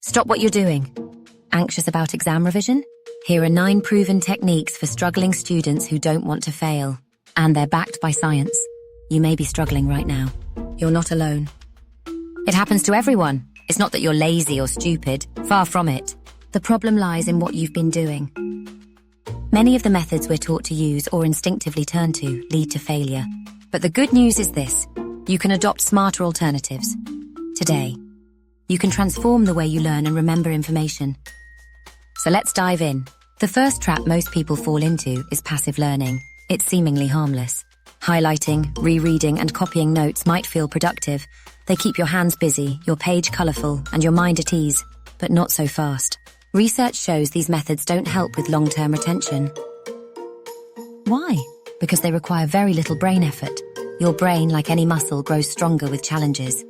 Stop what you're doing. Anxious about exam revision? Here are 9 proven techniques for struggling students who don't want to fail. And they're backed by science. You may be struggling right now. You're not alone. It happens to everyone. It's not that you're lazy or stupid. Far from it. The problem lies in what you've been doing. Many of the methods we're taught to use or instinctively turn to lead to failure. But the good news is this: you can adopt smarter alternatives. Today, you can transform the way you learn and remember information. So let's dive in. The first trap most people fall into is passive learning. It's seemingly harmless. Highlighting, rereading, and copying notes might feel productive. They keep your hands busy, your page colourful, and your mind at ease, but not so fast. Research shows these methods don't help with long-term retention. Why? Because they require very little brain effort. Your brain, like any muscle, grows stronger with challenges.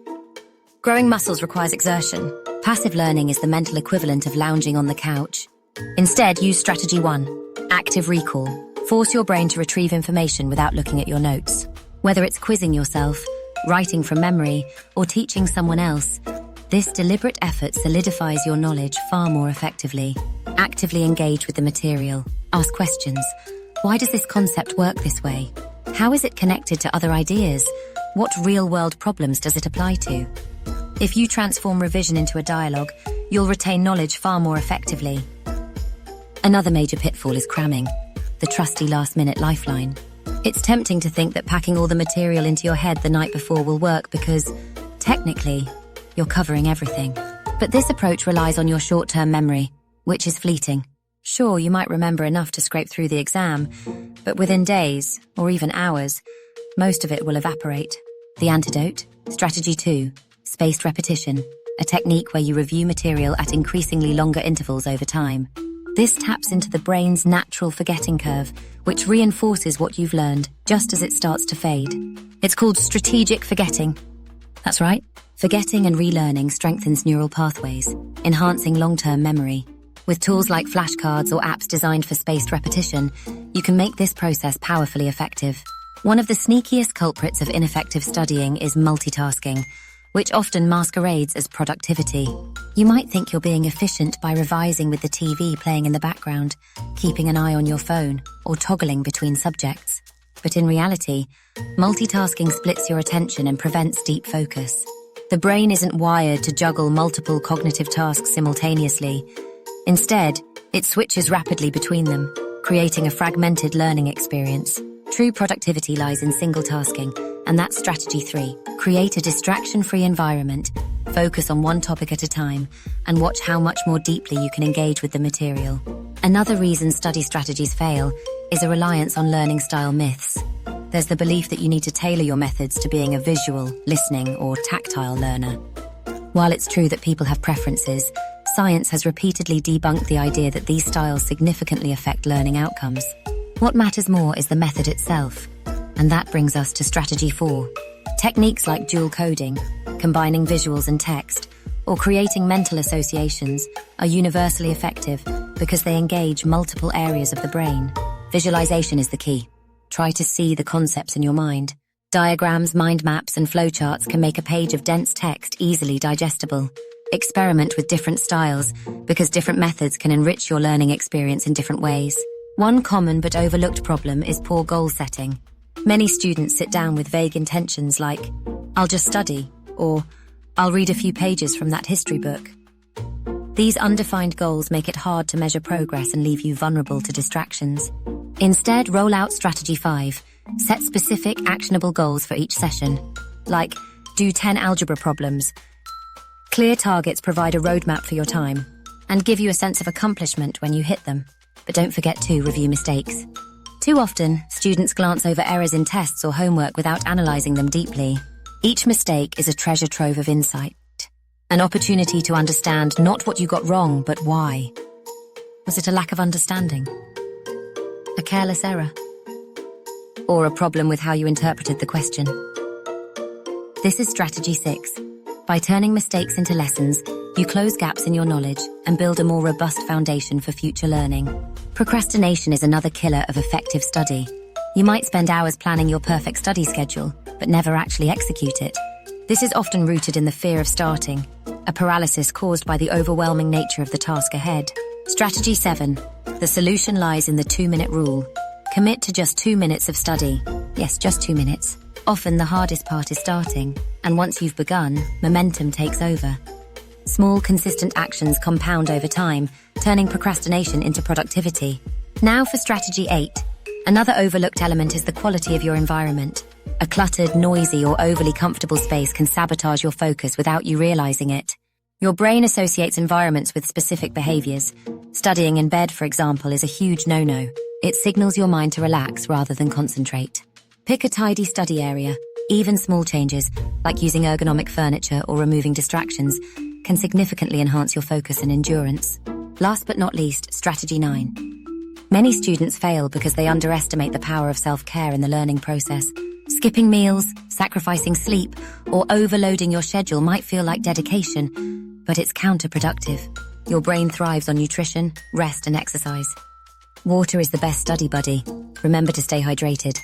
Growing muscles requires exertion. Passive learning is the mental equivalent of lounging on the couch. Instead, use strategy 1, active recall. Force your brain to retrieve information without looking at your notes. Whether it's quizzing yourself, writing from memory, or teaching someone else, this deliberate effort solidifies your knowledge far more effectively. Actively engage with the material. Ask questions. Why does this concept work this way? How is it connected to other ideas? What real-world problems does it apply to? If you transform revision into a dialogue, you'll retain knowledge far more effectively. Another major pitfall is cramming, the trusty last-minute lifeline. It's tempting to think that packing all the material into your head the night before will work because, technically, you're covering everything. But this approach relies on your short-term memory, which is fleeting. Sure, you might remember enough to scrape through the exam, but within days, or even hours, most of it will evaporate. The antidote? Strategy 2, spaced repetition, a technique where you review material at increasingly longer intervals over time. This taps into the brain's natural forgetting curve, which reinforces what you've learned just as it starts to fade. It's called strategic forgetting. That's right. Forgetting and relearning strengthens neural pathways, enhancing long-term memory. With tools like flashcards or apps designed for spaced repetition, you can make this process powerfully effective. One of the sneakiest culprits of ineffective studying is multitasking, which often masquerades as productivity. You might think you're being efficient by revising with the TV playing in the background, keeping an eye on your phone, or toggling between subjects. But in reality, multitasking splits your attention and prevents deep focus. The brain isn't wired to juggle multiple cognitive tasks simultaneously. Instead, it switches rapidly between them, creating a fragmented learning experience. True productivity lies in single tasking, and that's strategy 3. Create a distraction-free environment, focus on one topic at a time, and watch how much more deeply you can engage with the material. Another reason study strategies fail is a reliance on learning style myths. There's the belief that you need to tailor your methods to being a visual, listening, or tactile learner. While it's true that people have preferences, science has repeatedly debunked the idea that these styles significantly affect learning outcomes. What matters more is the method itself. And that brings us to strategy 4. Techniques like dual coding, combining visuals and text, or creating mental associations are universally effective because they engage multiple areas of the brain. Visualization is the key. Try to see the concepts in your mind. Diagrams, mind maps, and flowcharts can make a page of dense text easily digestible. Experiment with different styles because different methods can enrich your learning experience in different ways. One common but overlooked problem is poor goal setting. Many students sit down with vague intentions like, "I'll just study," or "I'll read a few pages from that history book." These undefined goals make it hard to measure progress and leave you vulnerable to distractions. Instead, roll out strategy 5. Set specific, actionable goals for each session, like do 10 algebra problems. Clear targets provide a roadmap for your time and give you a sense of accomplishment when you hit them. But don't forget to review mistakes. Too often, students glance over errors in tests or homework without analysing them deeply. Each mistake is a treasure trove of insight, an opportunity to understand not what you got wrong, but why. Was it a lack of understanding? A careless error? Or a problem with how you interpreted the question? This is strategy 6. By turning mistakes into lessons, you close gaps in your knowledge and build a more robust foundation for future learning. Procrastination is another killer of effective study. You might spend hours planning your perfect study schedule, but never actually execute it. This is often rooted in the fear of starting, a paralysis caused by the overwhelming nature of the task ahead. Strategy 7. The solution lies in the 2-minute rule. Commit to just 2 minutes of study. Yes, just 2 minutes. Often the hardest part is starting, and once you've begun, momentum takes over. Small, consistent actions compound over time, turning procrastination into productivity. Now for strategy 8. Another overlooked element is the quality of your environment. A cluttered, noisy, or overly comfortable space can sabotage your focus without you realizing it. Your brain associates environments with specific behaviors. Studying in bed, for example, is a huge no-no. It signals your mind to relax rather than concentrate. Pick a tidy study area. Even small changes, like using ergonomic furniture or removing distractions, can significantly enhance your focus and endurance. Last but not least, strategy 9. Many students fail because they underestimate the power of self-care in the learning process. Skipping meals, sacrificing sleep, or overloading your schedule might feel like dedication, but it's counterproductive. Your brain thrives on nutrition, rest, and exercise. Water is the best study buddy. Remember to stay hydrated.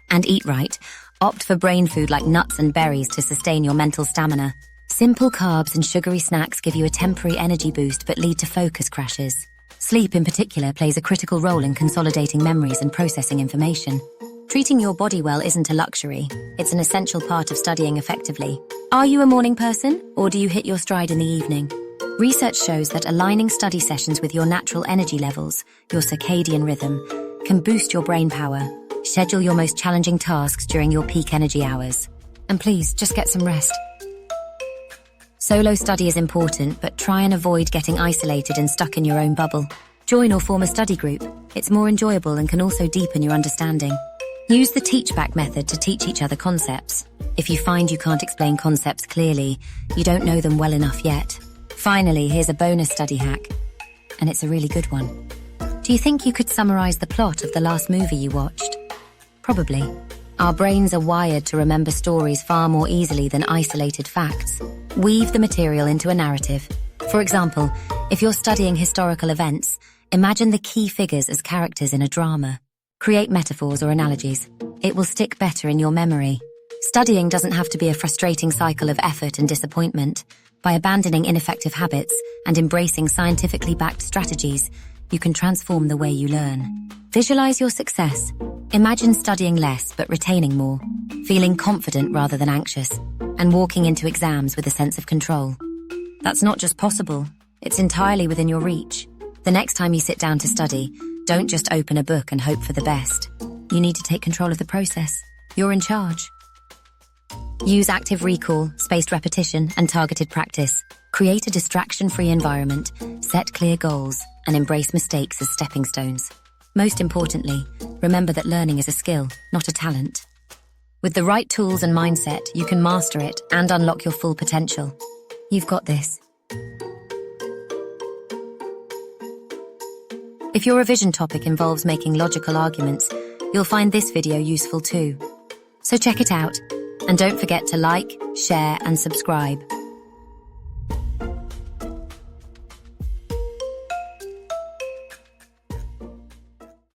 And eat right. Opt for brain food like nuts and berries to sustain your mental stamina. Simple carbs and sugary snacks give you a temporary energy boost but lead to focus crashes. Sleep in particular plays a critical role in consolidating memories and processing information. Treating your body well isn't a luxury. It's an essential part of studying effectively. Are you a morning person, or do you hit your stride in the evening? Research shows that aligning study sessions with your natural energy levels, your circadian rhythm, can boost your brain power. Schedule your most challenging tasks during your peak energy hours. And please, just get some rest. Solo study is important, but try and avoid getting isolated and stuck in your own bubble. Join or form a study group. It's more enjoyable and can also deepen your understanding. Use the teach-back method to teach each other concepts. If you find you can't explain concepts clearly, you don't know them well enough yet. Finally, here's a bonus study hack, and it's a really good one. Do you think you could summarize the plot of the last movie you watched? Probably. Our brains are wired to remember stories far more easily than isolated facts. Weave the material into a narrative. For example, if you're studying historical events, imagine the key figures as characters in a drama. Create metaphors or analogies. It will stick better in your memory. Studying doesn't have to be a frustrating cycle of effort and disappointment. By abandoning ineffective habits and embracing scientifically backed strategies, you can transform the way you learn. Visualize your success. Imagine studying less but retaining more, feeling confident rather than anxious, and walking into exams with a sense of control. That's not just possible, it's entirely within your reach. The next time you sit down to study, don't just open a book and hope for the best. You need to take control of the process. You're in charge. Use active recall, spaced repetition, and targeted practice. Create a distraction-free environment, set clear goals, and embrace mistakes as stepping stones. Most importantly, remember that learning is a skill, not a talent. With the right tools and mindset, you can master it and unlock your full potential. You've got this. If your revision topic involves making logical arguments, you'll find this video useful too. So check it out, and don't forget to like, share, and subscribe.